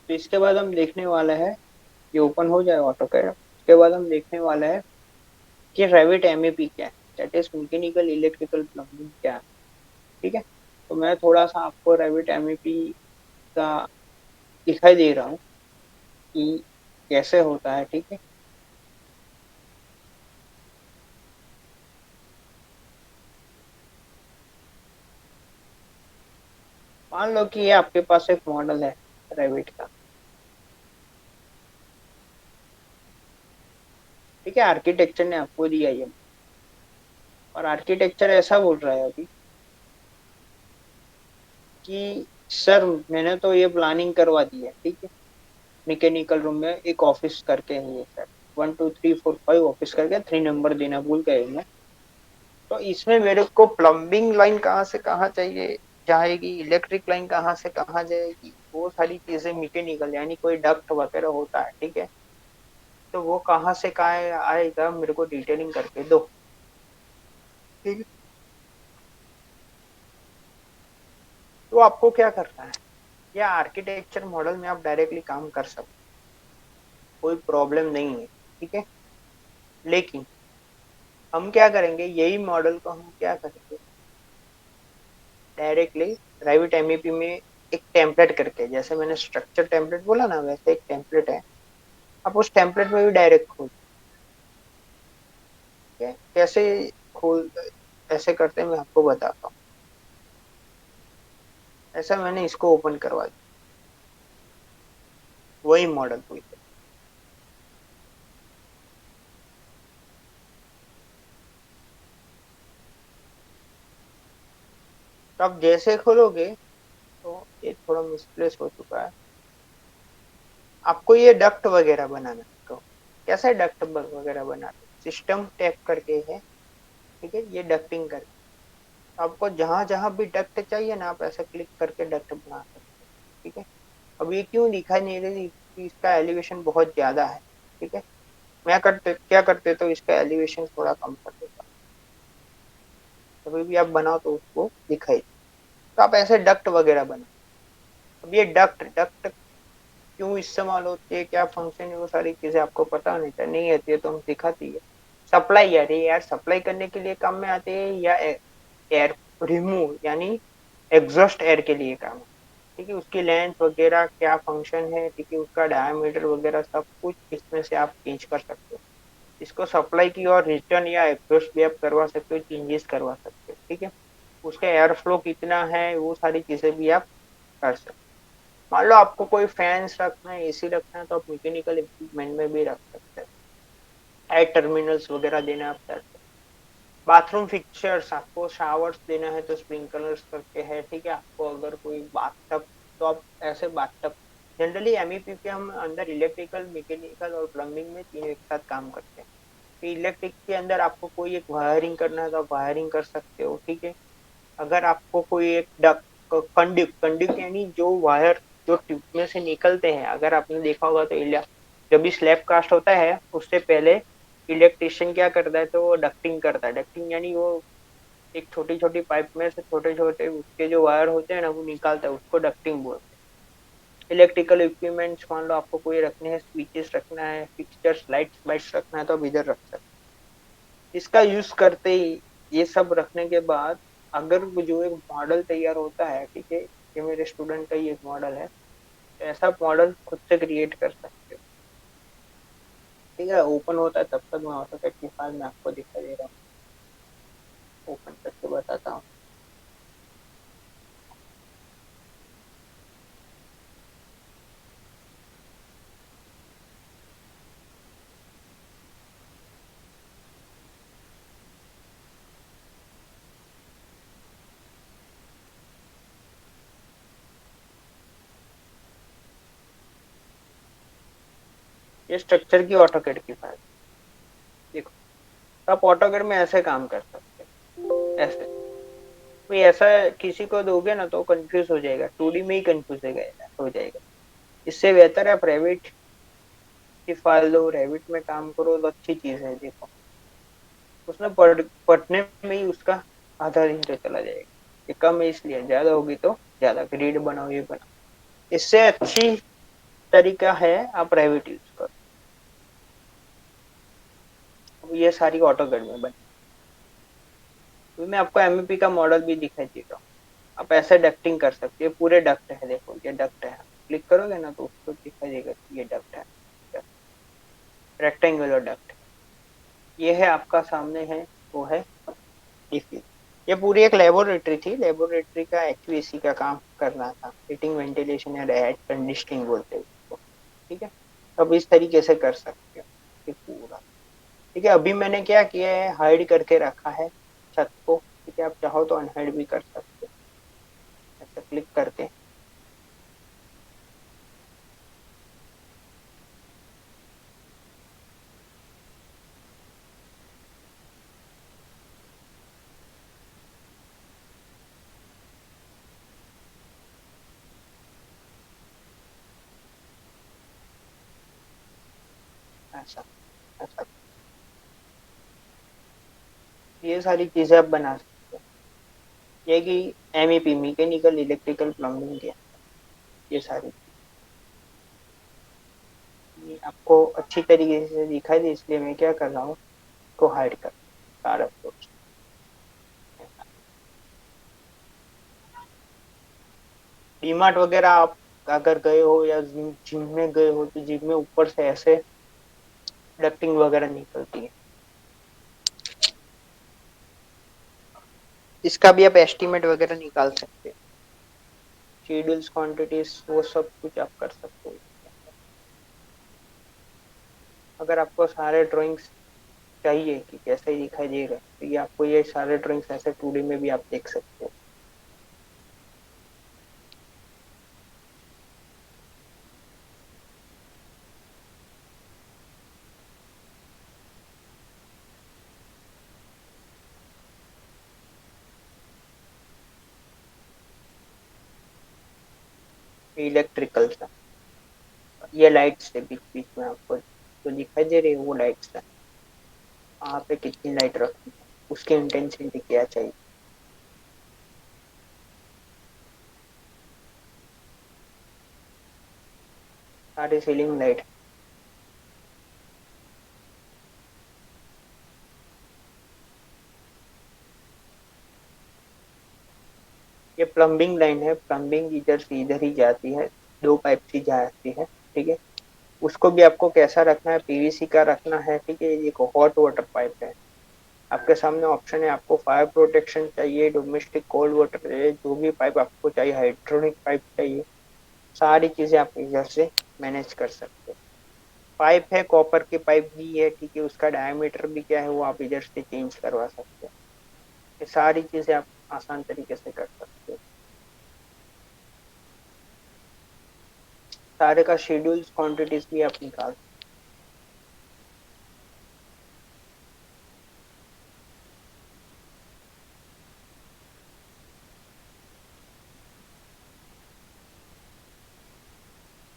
तो इसके बाद हम देखने वाला है, ये ओपन हो जाए ऑटोकैड, उसके बाद हम देखने वाला है कि रेविट एमएपी क्या है, that is mechanical electrical plumbing क्या है। ठीक है, तो मैं थोड़ा सा आपको रेविट एमएपी का दिखाई दे रहा हूँ कि कैसे होता है। ठीक है, मान लो कि ये आपके पास एक मॉडल है रेविट का। ठीक है, आर्किटेक्चर ने आपको दिया ये, और आर्किटेक्चर ऐसा बोल रहा है अभी कि सर मैंने तो ये प्लानिंग करवा दी है। ठीक है, मैकेनिकल रूम में एक ऑफिस करके है ये सर, 1 2 3 4 5 ऑफिस करके 3 नंबर देना भूल गए मैं। तो इसमें मेरे को प्लम्बिंग लाइन कहाँ से कहाँ चाहिए जाएगी, इलेक्ट्रिक लाइन कहाँ से कहाँ जाएगी, वो सारी चीजें मैकेनिकल यानी कोई डक्ट वगैरह होता है। ठीक है, तो वो कहाँ से कहाँ आएगा मेरे को डिटेलिंग करके दो। ठीक है, तो आपको क्या करना है, या आर्किटेक्चर मॉडल में आप डायरेक्टली काम कर सकते, कोई प्रॉब्लम नहीं है। ठीक है, लेकिन हम क्या करेंगे, यही मॉडल को हम क्या करेंगे, डायरेक्टली प्राइवेट एमईपी में एक टेम्पलेट करके, जैसे मैंने स्ट्रक्चर टेम्पलेट बोला ना, वैसे एक टेम्पलेट है, आप उस टेम्पलेट में भी डायरेक्ट खोल, ठीक है। कैसे खोल, ऐसे करते हैं मैं आपको बताता हूँ। ऐसा मैंने इसको ओपन करवा दिया, वही मॉडल हुई है। तो आप जैसे खोलोगे, तो ये थोड़ा मिसप्लेस हो चुका है। आपको ये डक्ट वगैरह बनाना है, तो कैसे डक्ट वगैरह बनाते, सिस्टम टैग करके है, ठीक है, ये डक्टिंग कर, आपको जहां जहां भी डक्ट चाहिए ना, आप ऐसे क्लिक करके डक्ट बना सकते हैं, ठीक है। अब ये क्यों दिखाई नहीं रही कि इसका एलिवेशन बहुत ज्यादा है, ठीक है। मैं करते क्या करते, तो इसका एलिवेशन थोड़ा कम कर देता, कभी भी आप बनाओ तो उसको दिखाई, तो आप ऐसे डक्ट वगैरह बनाओ। अब ये डक्ट डक्ट क्यों इस्तेमाल होती है, क्या फंक्शन है, वो सारी चीजें आपको पता नहीं था, नहीं आती है तो हम सिखाती है। सप्लाई, यार ये यार सप्लाई करने के लिए काम में आते हैं, या एयर रिमूव यानी एग्जॉस्ट एयर के लिए काम, ठीक है। उसकी लेंथ वगैरह क्या फंक्शन है, ठीक है, उसका डायमीटर वगैरह सब कुछ इसमें से आप चेंज कर सकते हो। इसको सप्लाई की और रिटर्न या एग्जॉस्ट भी आप करवा सकते हो, चेंजेस करवा सकते हो, ठीक है। उसका एयर फ्लो कितना है, वो सारी चीजें भी आप कर सकते हो। मान लो आपको कोई फैंस रखना है, एसी रखना है, तो आप मैकेनिकल इक्विपमेंट में भी रख सकते हैं। एयर टर्मिनल्स वगैरह देना आप कर सकते हैं। बाथरूम फिक्चर्स, आपको शावर्स देना है तो स्प्रिंकलर्स करके है, ठीक है। आपको अगर कोई बाथटब, तो आप ऐसे बाथटब, जनरली एमईपी के हम अंदर इलेक्ट्रिकल, मैकेनिकल और प्लम्बिंग में तीन एक साथ काम करते हैं। तो इलेक्ट्रिक के अंदर आपको कोई एक वायरिंग करना है तो आप वायरिंग कर सकते हो, ठीक है। अगर आपको कोई एक डक कंडक्ट कंडक्ट यानी जो वायर जो ट्यूब में से निकलते हैं, अगर आपने देखा होगा तो जब भी स्लैब कास्ट होता है उससे पहले इलेक्ट्रिशियन क्या करता है, तो वो डक्टिंग करता है। डक्टिंग यानी वो एक छोटी छोटी पाइप में से छोटे छोटे उसके जो वायर होते हैं ना, वो निकालता है, उसको डक्टिंग बोलते हैं। इलेक्ट्रिकल इक्विपमेंट्स, मान लो आपको कोई रखने हैं, स्विचेस रखना है, फिक्सचर्स, लाइट्स वाइट्स रखना है, तो आप इधर रख सकते हैं। इसका यूज करते ही, ये सब रखने के बाद, अगर वो जो एक मॉडल तैयार होता है, ठीक है, ये मेरे स्टूडेंट का ही एक मॉडल है, तो ऐसा मॉडल खुद से क्रिएट कर सकते हो, ठीक है। ओपन होता है तब तक मैं ऑटोकैड की फाइल में आपको दिखा दे रहा हूँ, ओपन करके बताता हूँ। ये स्ट्रक्चर की ऑटोकैड की फाइल देखो। तो आप ऑटोकैड में ऐसे काम कर सकते हैं, ऐसे कोई ऐसा किसी को दोगे ना तो कंफ्यूज हो जाएगा, 2D में ही कंफ्यूज हो जाएगा। इससे बेहतर है आप रेविट की फाइल लो, रेविट में काम करो, तो अच्छी चीज है। देखो उसमें पढ़ने में ही उसका आधा दिन तो चला जाएगा। ये कम है इसलिए, ज्यादा होगी तो ज्यादा, ग्रेड बनाओ, ये बनाओ, इससे अच्छी तरीका है आप रेविट यूज करो। अब ये सारी ऑटो गन में बनी। तो मैं आपको एमईपी का मॉडल भी दिखाई देता हूँ। आप ऐसे डक्टिंग कर सकते हो, पूरे डक्ट है, देखो ये डक्ट है, क्लिक करोगे ना तो उसको दिखाई देगा कि ये डक्ट है, रेक्टेंगुलर डक्ट। ये है आपका सामने है, वो है डिफ्यूज। ये पूरी एक लेबोरेटरी थी, लेबोरेटरी का एक्यूएसी का काम करना था, हीटिंग वेंटिलेशन या एयर कंडीशनिंग बोलते हैं उसको, ठीक है। अब इस तरीके से कर सकते हो ये पूरा, ठीक है। अभी मैंने क्या किया है, हाइड करके रखा है छत को, ठीक है। आप चाहो तो अनहाइड भी कर सकते हो, ऐसा क्लिक करके। ऐसा ऐसा ये सारी चीजें आप बना सकते हो। ये कि एमईपी, मैकेनिकल इलेक्ट्रिकल प्लम्बिंग के, ये सारी ये आपको अच्छी तरीके से दिखाई दे, इसलिए मैं क्या कर रहा हूँ, को हाइड कर सारा कुछ। डीमार्ट वगैरह आप अगर गए हो या जिम जिम में गए हो तो जिम में ऊपर से ऐसे डक्टिंग वगैरह निकलती है। इसका भी आप एस्टिमेट वगैरह निकाल सकते हो, शेड्यूल्स क्वांटिटीज वो सब कुछ आप कर सकते हो। अगर आपको सारे ड्राइंग्स चाहिए कि कैसे दिखाई दे रहे हैं तो ये आपको ये सारे ड्राइंग्स ऐसे 2D में भी आप देख सकते हो। इलेक्ट्रिकल का ये लाइट्स है, बीच बीच में आपको जो दिखाई दे रही है वो लाइट्स है। वहाँ पे कितनी लाइट रखनी है, उसकी इंटेंसिटी क्या चाहिए। सारी सीलिंग लाइट। ये प्लम्बिंग लाइन है, प्लम्बिंग इधर से इधर ही जाती है, दो पाइप से जाती है, ठीक है। उसको भी आपको कैसा रखना है, पीवीसी का रखना है, ठीक है। ये एक हॉट वाटर पाइप है, आपके सामने ऑप्शन है, आपको फायर प्रोटेक्शन चाहिए, डोमेस्टिक कोल्ड वाटर चाहिए, जो भी पाइप आपको चाहिए, हाइड्रोलिक पाइप चाहिए, सारी चीजें आप इधर से मैनेज कर सकते हो। पाइप है, कॉपर की पाइप भी है, ठीक है। उसका डायमीटर भी क्या है वो आप इधर से चेंज करवा सकते हो। ये सारी चीजें आप आसान तरीके से कर सकते हो। सारे का शेड्यूल्स क्वांटिटीज भी आप निकाल।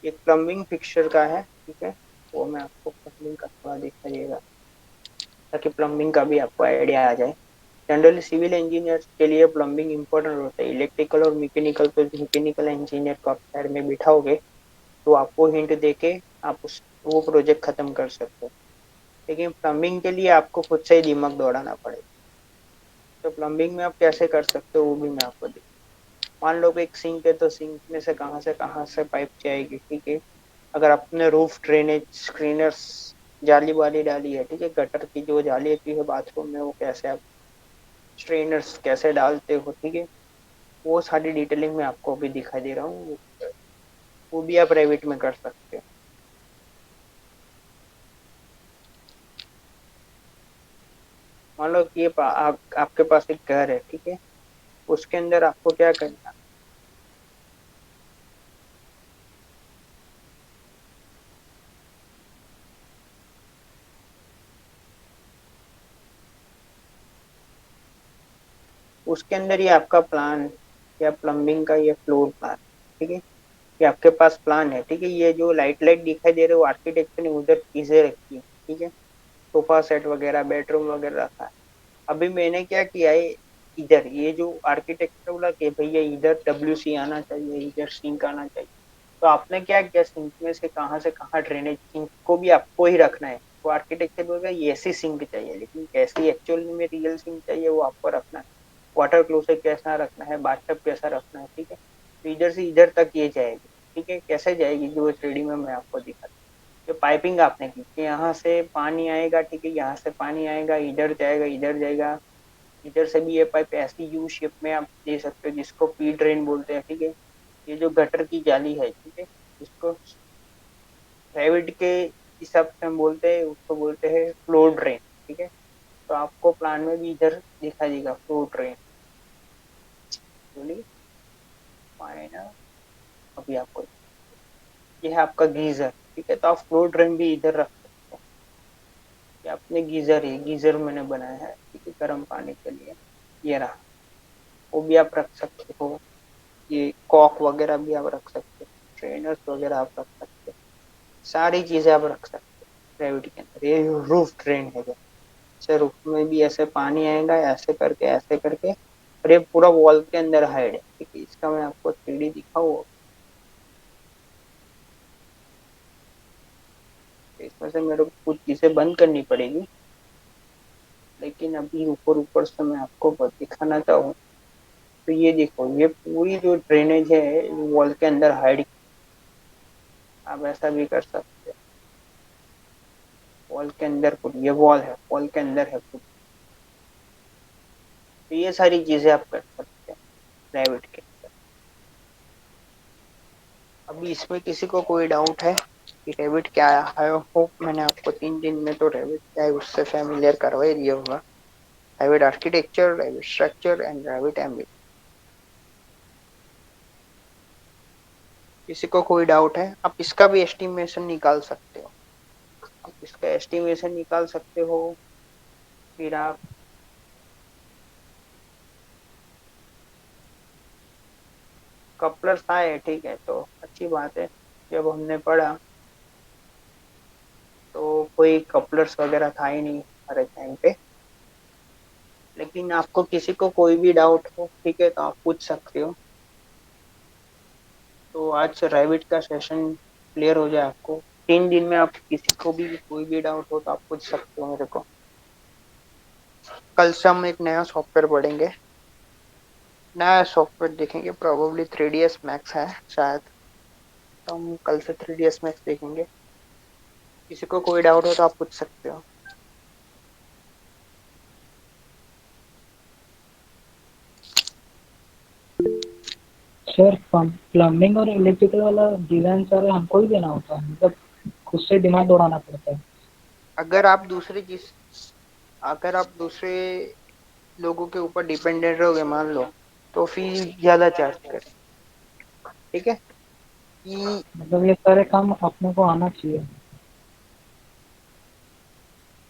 एक प्लम्बिंग फिक्सचर का है, ठीक है। वो मैं आपको प्लम्बिंग का थोड़ा दिखाइएगा ताकि प्लम्बिंग का भी आपको आइडिया आ जाए। जनरली सिविल इंजीनियर के लिए प्लम्बिंग इंपॉर्टेंट होता है, इलेक्ट्रिकल और मैकेनिकल तो मैकेनिकल इंजीनियर को आप साइड में बिठाओगे तो आपको हिंट देके आप उस वो प्रोजेक्ट खत्म कर सकते हो। लेकिन प्लम्बिंग के लिए आपको खुद से ही दिमाग दौड़ाना पड़ेगा। तो प्लम्बिंग में आप कैसे कर सकते हो वो भी मैं आपको मान लो कि एक सिंक है तो सिंक में से कहाँ से पाइप जाएगी, ठीक है। अगर आपने रूफ ड्रेनेज स्क्रीनर्स जाली वाली डाली है, ठीक है, गटर की जो जाली होती है बाथरूम में वो कैसे आप स्ट्रेनर्स कैसे डालते हो, ठीक है। वो सारी डिटेलिंग में आपको अभी दिखाई दे रहा हूँ, वो भी आप प्राइवेट में कर सकते हो। मान लो कि आपके पास एक घर है, ठीक है। उसके अंदर आपको क्या करना, उसके अंदर ही आपका प्लान या प्लम्बिंग का या फ्लोर प्लान, ठीक है। ये आपके पास प्लान है, ठीक है। ये जो लाइट लाइट दिखाई दे रहे हो आर्किटेक्चर ने उधर चीजें रखी है, ठीक है। सोफा सेट वगैरह बेडरूम वगैरह रखा है। अभी मैंने क्या किया है, इधर ये जो आर्किटेक्चर बोला कि भैया इधर डब्ल्यू सी आना चाहिए, इधर सिंक आना चाहिए, तो आपने क्या किया, सिंक में से कहाँ ड्रेनेज, सिंक को भी आपको ही रखना है। वो आर्किटेक्चर बोलेगा ये ऐसी सिंक चाहिए, लेकिन कैसी एक्चुअल में रियल सिंक चाहिए वो आपको रखना है। वाटर क्लोसेट कैसा रखना है, बाथटब कैसा रखना है, ठीक है। तो इधर से इधर तक ये जाएगी, ठीक है। कैसे जाएगी जो 3D में मैं आपको दिखा, जो पाइपिंग आपने की कि यहाँ से पानी आएगा, ठीक है, यहाँ से पानी आएगा, इधर जाएगा, इधर जाएगा, इधर से भी ये पाइप ऐसी यू शेप में आप दे सकते हो जिसको पी ड्रेन बोलते हैं, ठीक है। ये जो गटर की जाली है, ठीक है, इसको प्राइवेट के हिसाब से हम बोलते हैं, उसको बोलते हैं फ्लो ड्रेन, ठीक है। तो आपको प्लान में भी इधर दिखाई देगा फ्लो ड्रेन, बोलिए फाइनल। अभी आपको ये है आपका गीजर, ठीक है। तो आप फ्लो ड्रेन भी इधर रख सकते हो। ये अपने गीजर है, गीजर मैंने बनाया है, ठीक है, गर्म पानी के लिए। ये रहा, वो भी आप रख सकते हो। ये कॉक वगैरह भी आप रख सकते हो, ट्रेनर्स वगैरह आप रख सकते हो, सारी चीजें आप रख सकते हो ग्रेविटी के अंदर। ये रूफ ड्रेन है, जैसे रूफ में भी ऐसे पानी आएगा, ऐसे करके और ये पूरा वॉल के अंदर हाइड है, ठीक है। इसका मैं आपको 3D दिखाऊँ, इसमें से मेरे को कुछ चीजें बंद करनी पड़ेगी, लेकिन अभी ऊपर ऊपर से मैं आपको बस दिखाना चाहूँ। तो ये देखो, ये पूरी जो ड्रेनेज है वॉल के अंदर हाइड, आप ऐसा भी कर सकते हो। वॉल के अंदर पूरी ये वॉल है, वॉल के अंदर है पूरी। तो ये सारी चीजें आप कर सकते हैं प्राइवेट के। अभी इसमें किसी को कोई डाउट है कि रेविट क्या है? आई होप मैंने आपको 3 दिन में तो रेविट क्या है उससे फैमिलियर करवा ही दिया होगा। Revit architecture, Revit structure and Revit ambit. किसी को कोई डाउट है? आप इसका भी एस्टिमेशन निकाल सकते हो। आप इसका एस्टिमेशन निकाल सकते हो। फिर आप कपलर्स आए, ठीक है, तो अच्छी बात है। जब हमने पढ़ा तो कोई कपलर्स वगैरह था ही नहीं हमारे टाइम पे। लेकिन आपको किसी को कोई भी डाउट हो, ठीक है, तो आप पूछ सकते हो। तो आज रैबिट का सेशन क्लियर हो जाए आपको। 3 दिन में आप किसी को भी कोई भी डाउट हो तो आप पूछ सकते हो मेरे को। कल से हम एक नया सॉफ्टवेयर पढ़ेंगे, नया सॉफ्टवेयर देखेंगे। प्रोबेबली 3ds मैक्स है शायद। तो हम कल से 3ds मैक्स देखेंगे। किसी को कोई डाउट हो तो आप पूछ सकते हो। सर प्लम्बिंग और इलेक्ट्रिकल वाला डिजाइन सारे हमको ही देना होता है, मतलब खुद से दिमाग दौड़ाना पड़ता है? अगर आप दूसरी चीज अगर आप दूसरे लोगों के ऊपर डिपेंडेंट रहोगे मान लो, तो फीस ज्यादा चार्ज करें, ठीक है। कि मतलब ये सारे काम अपने को आना चाहिए?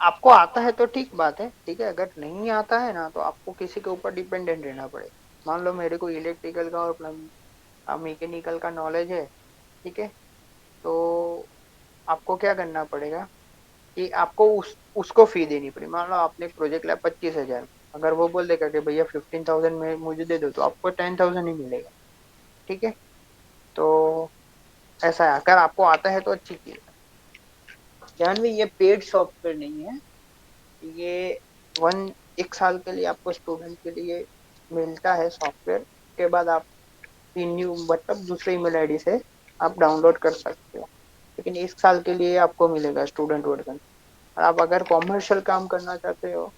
आपको आता है तो ठीक बात है, ठीक है। अगर नहीं आता है ना तो आपको किसी के ऊपर डिपेंडेंट रहना पड़ेगा। मान लो मेरे को इलेक्ट्रिकल का और मैकेनिकल का नॉलेज है, ठीक है। तो आपको क्या करना पड़ेगा कि आपको उसको फी देनी पड़ेगी। मान लो आपने प्रोजेक्ट लिया 25,000, अगर वो बोल देगा कि भैया 15,000 में मुझे दे दो, तो आपको 10,000 ही मिलेगा, ठीक है। तो ऐसा है, अगर आपको आता है तो अच्छी चीज है। ध्यान में, ये पेड सॉफ्टवेयर नहीं है। ये वन एक साल के लिए आपको स्टूडेंट के लिए मिलता है सॉफ्टवेयर। के बाद आप न्यू मतलब दूसरे ईमेल आईडी से आप डाउनलोड कर सकते हो। लेकिन 1 साल के लिए आपको मिलेगा स्टूडेंट वर्जन। और आप अगर कॉमर्शियल काम करना चाहते हो,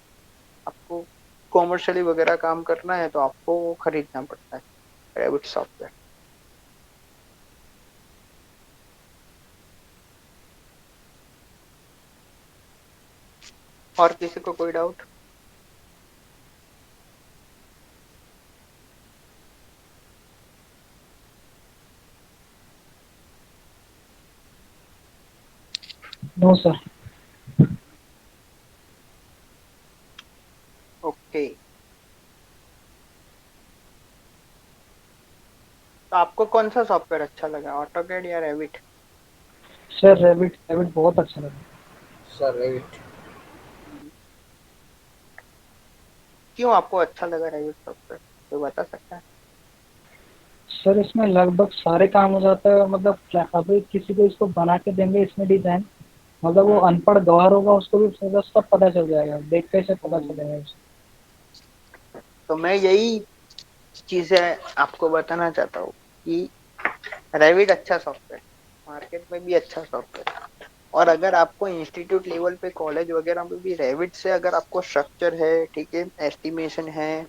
आपको कॉमर्शियली वगैरह काम करना है, तो आपको वो खरीदना पड़ता है, रेविट सॉफ्टवेयर। और किसी को कोई डाउट? No sir. ओके। तो आपको कौन सा सॉफ्टवेयर अच्छा लगा, ऑटोकैड या रेविट? सर रेविट रेविट बहुत अच्छा लगा। Sir Revit. क्यों आपको अच्छा लगा रेविट सॉफ्टवेयर, कोई बता सकता है? सर इसमें लगभग सारे काम हो जाता है, मतलब अभी किसी को इसको बना के देंगे इसमें डिजाइन, मतलब वो हम्म। अनपढ़ गवार होगा उसको भी पूरा सब पता चल जाएगा, देख के से पता हम्म। चलेगा उसे। तो मैं यही चीजें आपको बताना चाहता हूँ कि रेविट अच्छा सॉफ्टवेयर, मार्केट में भी अच्छा सॉफ्टवेयर। और अगर आपको इंस्टीट्यूट लेवल पे कॉलेज वगैरह में भी रेविट से अगर आपको स्ट्रक्चर है, ठीक है, एस्टिमेशन है,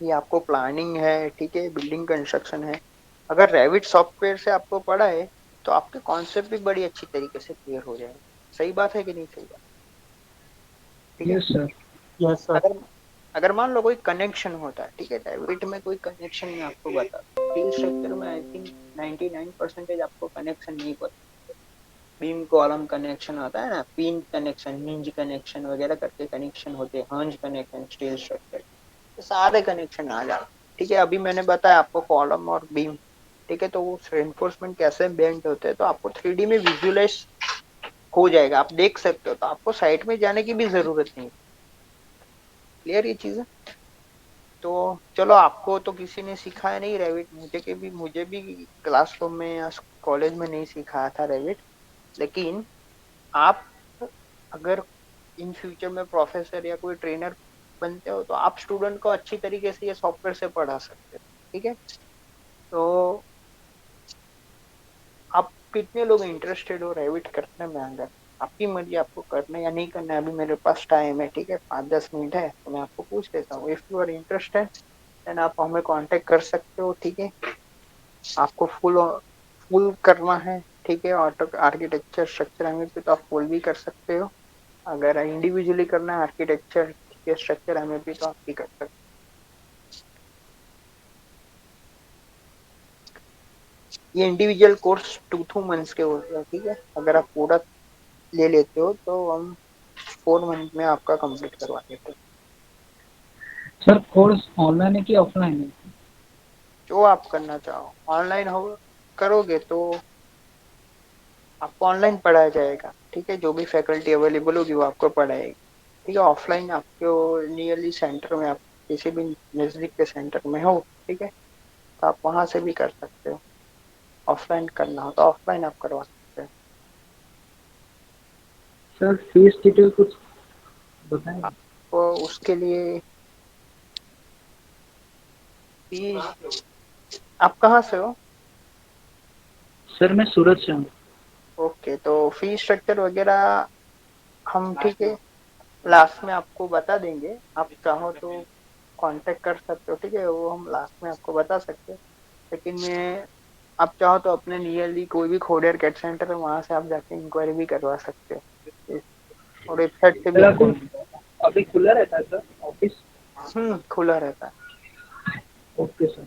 या आपको प्लानिंग है, ठीक है, बिल्डिंग कंस्ट्रक्शन है, अगर रेविट सॉफ्टवेयर से आपको पढ़ा है, तो आपके कॉन्सेप्ट भी बड़ी अच्छी तरीके से क्लियर हो जाएगा। सही बात है कि नहीं? सही बात, ठीक है। Yes sir. Yes sir. अगर अगर मान लो कोई कनेक्शन होता है, ठीक है, रेविट में कोई कनेक्शन मैं आपको बता, स्टील स्ट्रक्चर में आई थिंक 99% आपको कनेक्शन नहीं पता। बीम कॉलम कनेक्शन होता है ना, पिन कनेक्शन, हिंज कनेक्शन वगैरह करके कनेक्शन होते हैं, हंज कनेक्शन, स्टील स्ट्रक्चर, तो सारे कनेक्शन आ जाते हैं, ठीक है। अभी मैंने बताया आपको कॉलम और बीम, ठीक है, तो वो रेनफोर्समेंट कैसे बेंड होते हैं, तो आपको 3D में विजुअलाइज हो जाएगा, आप देख सकते हो, तो आपको साइट में जाने की भी जरूरत नहीं। क्लियर ये चीज है? तो चलो, आपको तो किसी ने सिखाया नहीं रेविट, मुझे भी क्लासरूम में या कॉलेज में नहीं सिखाया था रेविट। लेकिन आप अगर इन फ्यूचर में प्रोफेसर या कोई ट्रेनर बनते हो तो आप स्टूडेंट को अच्छी तरीके से ये सॉफ्टवेयर से पढ़ा सकते हो। ठीक है, तो आप कितने लोग इंटरेस्टेड हो रेविट करने में? अगर आपकी मर्जी, आपको करना है या नहीं करना है, अभी मेरे पास टाइम है, ठीक है, 5-10 मिनट है, तो मैं आपको पूछ लेता हूँ। If you are interested then आप हमें कांटेक्ट कर सकते हो। ठीक है, आपको फुल फुल करना है, ठीक है, ऑटो आर्किटेक्चर स्ट्रक्चर एमएपी तो आप फुल भी कर सकते हो। अगर इंडिविजुअली करना है आर्किटेक्चर, ठीक है, स्ट्रक्चर एमएपी तो आप भी कर सकते हो। ये इंडिविजुअल कोर्स 2-2 मंथ्स के होते हैं। ठीक है, अगर आप पूरा ले लेते हो तो हम 4 मंथ में आपका कंप्लीट करवा देते हैं। सर कोर्स ऑनलाइन है कि ऑफलाइन है? जो आप करना चाहो, ऑनलाइन हो करोगे तो आपको ऑनलाइन पढ़ाया जाएगा। ठीक है, जो भी फैकल्टी अवेलेबल होगी वो आपको पढ़ाएगी। ठीक है, ऑफलाइन आपको नियरली सेंटर में, आप किसी भी नजदीक के सेंटर में हो, ठीक है, तो आप वहां से भी कर सकते हो। ऑफलाइन करना हो तो ऑफलाइन आप करवा सकते हो। सर फीस डिटेल कुछ बताएं। आपको उसके लिए फीस, आप कहाँ से हो? सर मैं सूरत से हूँ। ओके, तो फीस स्ट्रक्चर वगैरह हम, ठीक है, लास्ट में आपको बता देंगे। आप चाहो तो कांटेक्ट कर सकते हो, ठीक है, वो हम लास्ट में आपको बता सकते हैं। लेकिन मैं, आप चाहो तो अपने नियरली कोई भी खोडियर कैट सेंटर है वहां से आप जाके इंक्वायरी भी करवा सकते हो, और वेबसाइट से भी सर आपको अभी मिल जाएगा। अभी खुला रहता है सर ऑफिस? खुला रहता है। Okay sir.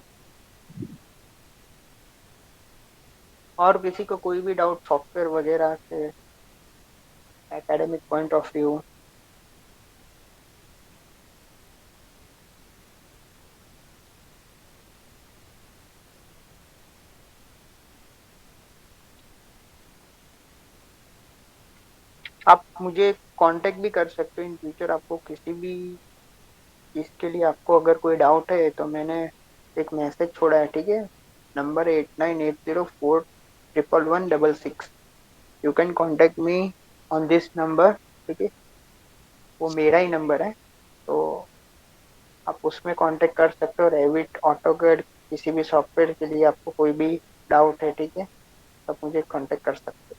और किसी को कोई भी डाउट सॉफ्टवेयर वगैरह से, एकेडमिक पॉइंट ऑफ व्यू? आप मुझे कांटेक्ट भी कर सकते हो इन फ्यूचर। आपको किसी भी चीज के लिए आपको अगर कोई डाउट है तो मैंने एक मैसेज छोड़ा है, ठीक है, number 8980411166। You can contact me on this number. ठीक है, वो मेरा ही नंबर है, तो आप उसमें कांटेक्ट कर सकते हो। रेविट, ऑटोकैड, किसी भी सॉफ्टवेयर के लिए आपको कोई भी डाउट है, ठीक है, आप मुझे कांटेक्ट कर सकते हो।